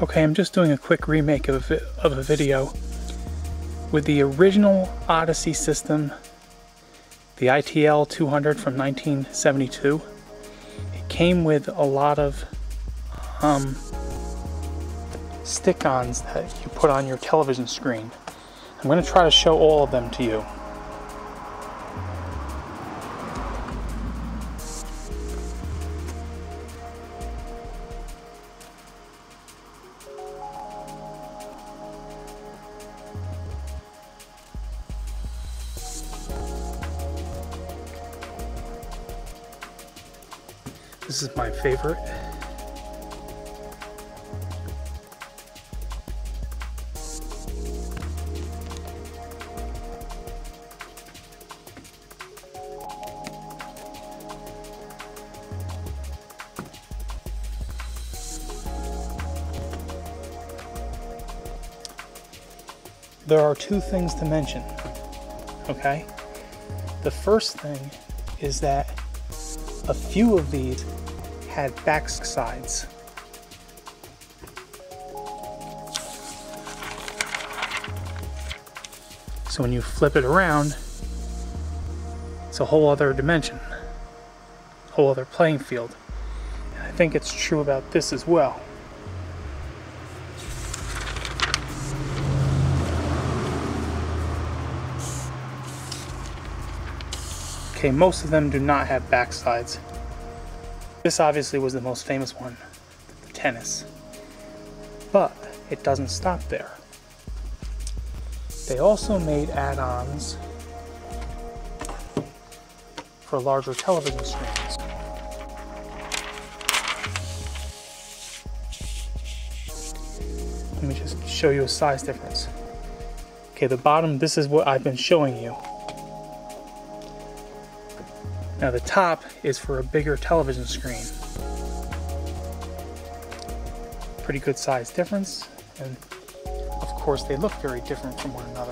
Okay, I'm just doing a quick remake of a video with the original Odyssey system, the ITL 200 from 1972. It came with a lot of stick-ons that you put on your television screen. I'm going to try to show all of them to you. This is my favorite. There are two things to mention, okay? The first thing is that a few of these had back sides. So when you flip it around, it's a whole other dimension, whole other playing field. And I think it's true about this as well. Okay, most of them do not have backsides. This obviously was the most famous one, the tennis. But it doesn't stop there. They also made add-ons for larger television screens. Let me just show you a size difference. Okay, the bottom, this is what I've been showing you. Now the top is for a bigger television screen. Pretty good size difference, and of course they look very different from one another.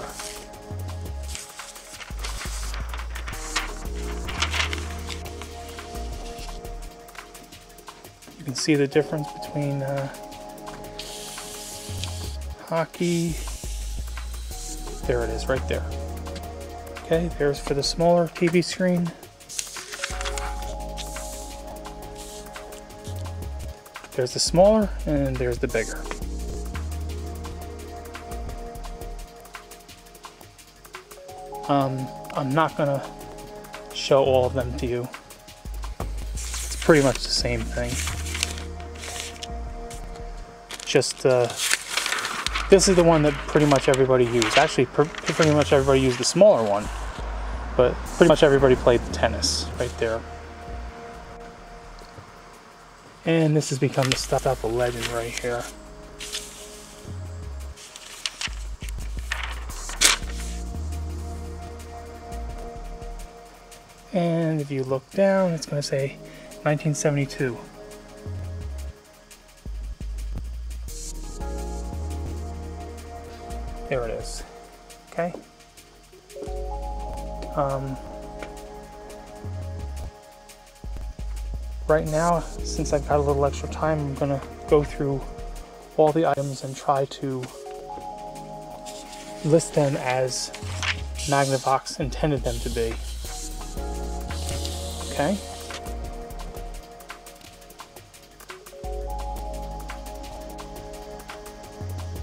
You can see the difference between hockey. There it is, right there. Okay, there's for the smaller TV screen. There's the smaller, and there's the bigger. I'm not gonna show all of them to you. It's pretty much the same thing. Just, this is the one that pretty much everybody used. Actually, pretty much everybody used the smaller one, but pretty much everybody played the tennis right there. And this has become the stuff of a legend right here. And if you look down, it's going to say 1972. There it is. Okay. Right now, since I've got a little extra time, I'm going to go through all the items and try to list them as Magnavox intended them to be. Okay?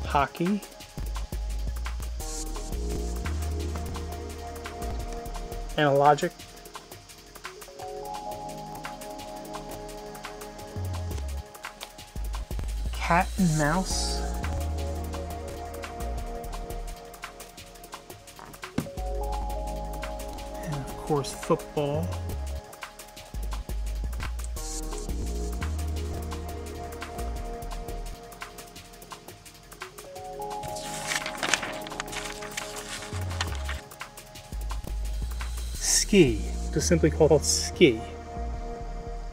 Hockey. Analogic. Cat and mouse. And of course football. Ski, just simply called ski.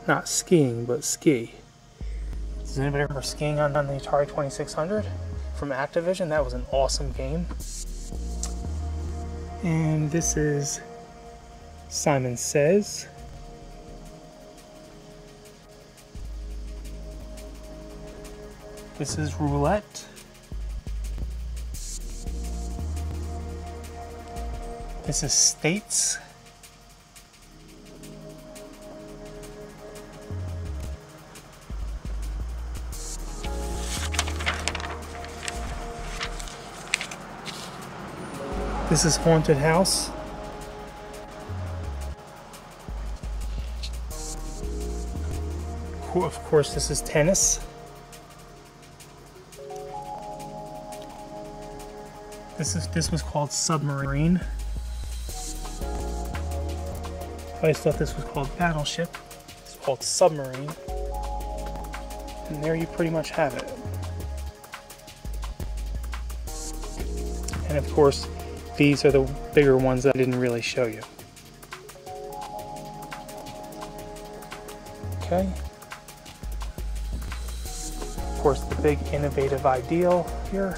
Not skiing, but ski. Does anybody remember skiing on the Atari 2600 from Activision? That was an awesome game. And this is Simon Says. This is roulette. This is states. This is haunted house. Of course, this is tennis. This was called submarine. I always thought this was called battleship. It's called submarine. And there you pretty much have it. And of course, these are the bigger ones that I didn't really show you. Okay. Of course, the big innovative ideal here.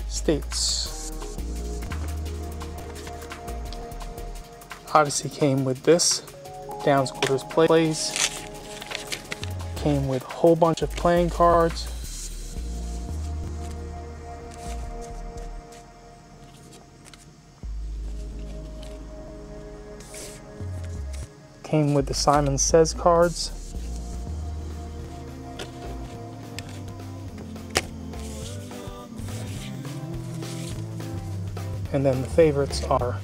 States. Odyssey came with this. Downs quarters plays. Came with a whole bunch of playing cards. Came with the Simon Says cards. And then the favorites are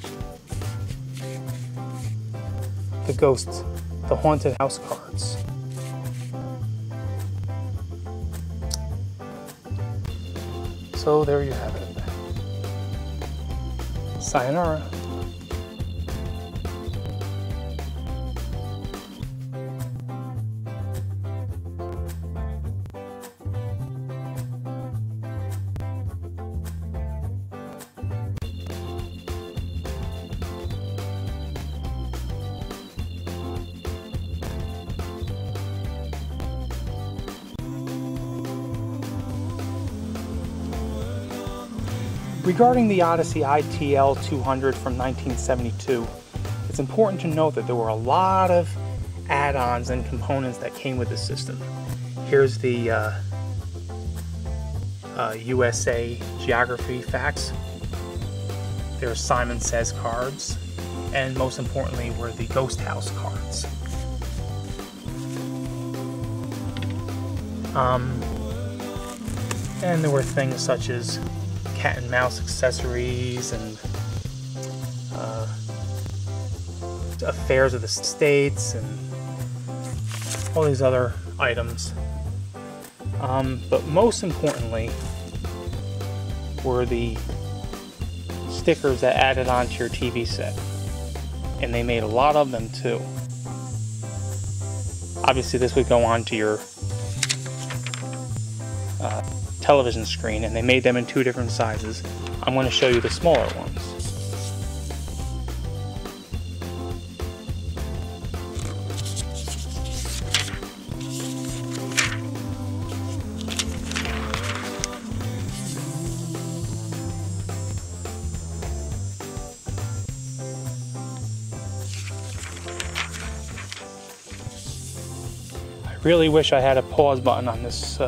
the ghost, the haunted house cards. So there you have it. Sayonara. Regarding the Odyssey ITL 200 from 1972, it's important to note that there were a lot of add-ons and components that came with the system. Here's the USA Geography facts. There's Simon Says cards, and most importantly were the Ghost House cards. And there were things such as cat and mouse accessories and affairs of the states and all these other items. But most importantly were the stickers that added onto your TV set. And they made a lot of them too. Obviously this would go onto your television screen, and they made them in two different sizes. I'm going to show you the smaller ones. I really wish I had a pause button on this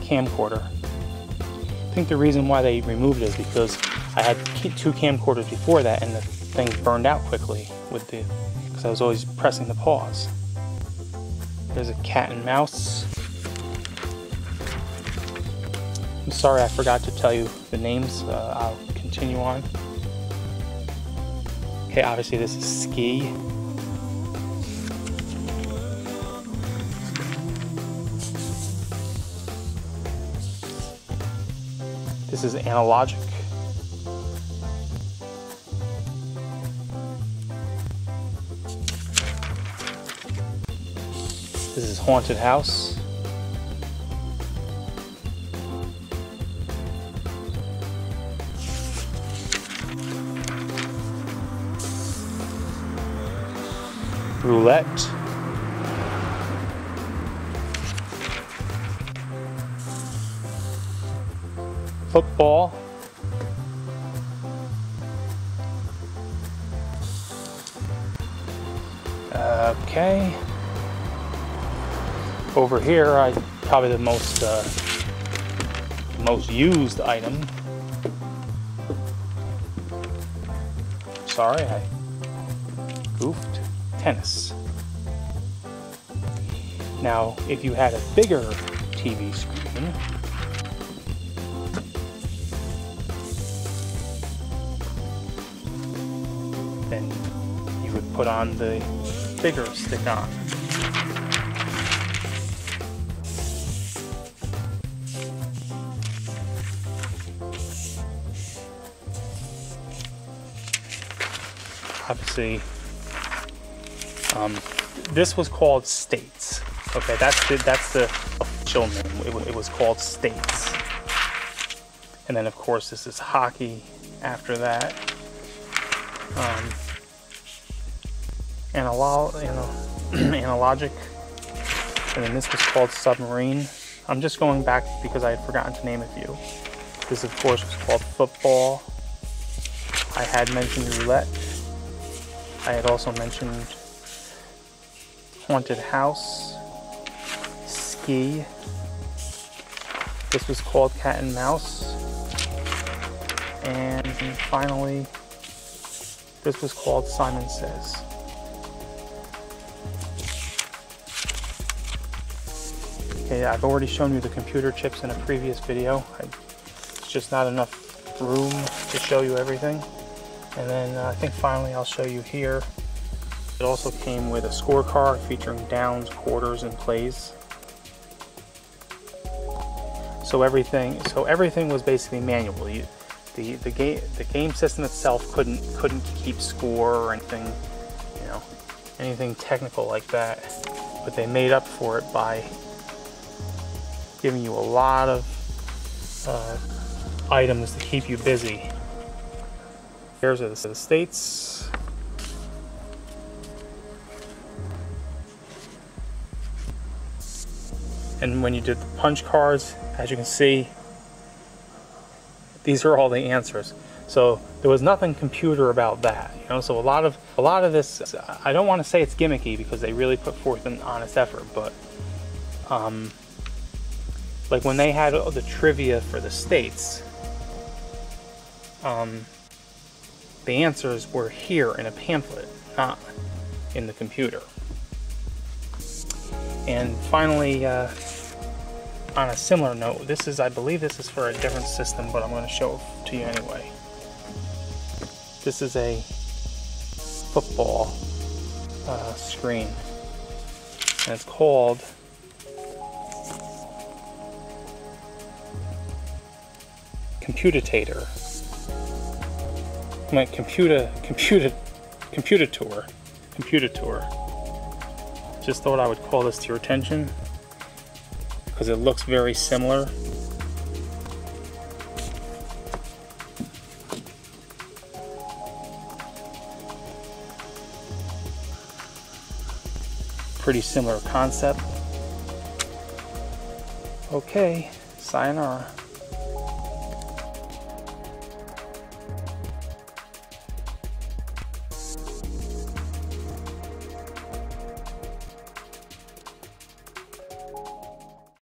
camcorder. I think the reason why they removed it is because I had two camcorders before that and the thing burned out quickly with because I was always pressing the pause. There's a cat and mouse. I'm sorry I forgot to tell you the names. I'll continue on. Okay, obviously this is ski. This is analogic. This is haunted house. Roulette. Football. Okay. Over here, probably the most used item. Sorry, I goofed. Tennis. Now, if you had a bigger TV screen, then you would put on the bigger stick-on. Obviously, this was called States. Okay, that's the official name. It was called States. And then, of course, this is hockey after that. Analogic. And then this was called Submarine. I'm just going back because I had forgotten to name a few. This, of course, was called Football. I had mentioned Roulette. I had also mentioned Haunted House, Ski. This was called Cat and Mouse. And finally, this was called Simon Says. Okay, I've already shown you the computer chips in a previous video. It's just not enough room to show you everything. And then I think finally I'll show you here. It also came with a scorecard featuring downs, quarters, and plays. So everything was basically manual. The game system itself couldn't keep score or anything, anything technical like that. But they made up for it by giving you a lot of items to keep you busy. Here's the states. And when you did the punch cards, as you can see, these are all the answers. So there was nothing computer about that, So a lot of this, I don't want to say it's gimmicky because they really put forth an honest effort, but like when they had the trivia for the states, the answers were here in a pamphlet, not in the computer. And finally, on a similar note, I believe this is for a different system, but I'm going to show it to you anyway. This is a football screen, and it's called Computator. My computer tour. Just thought I would call this to your attention because it looks very similar. Pretty similar concept. Okay, sayonara.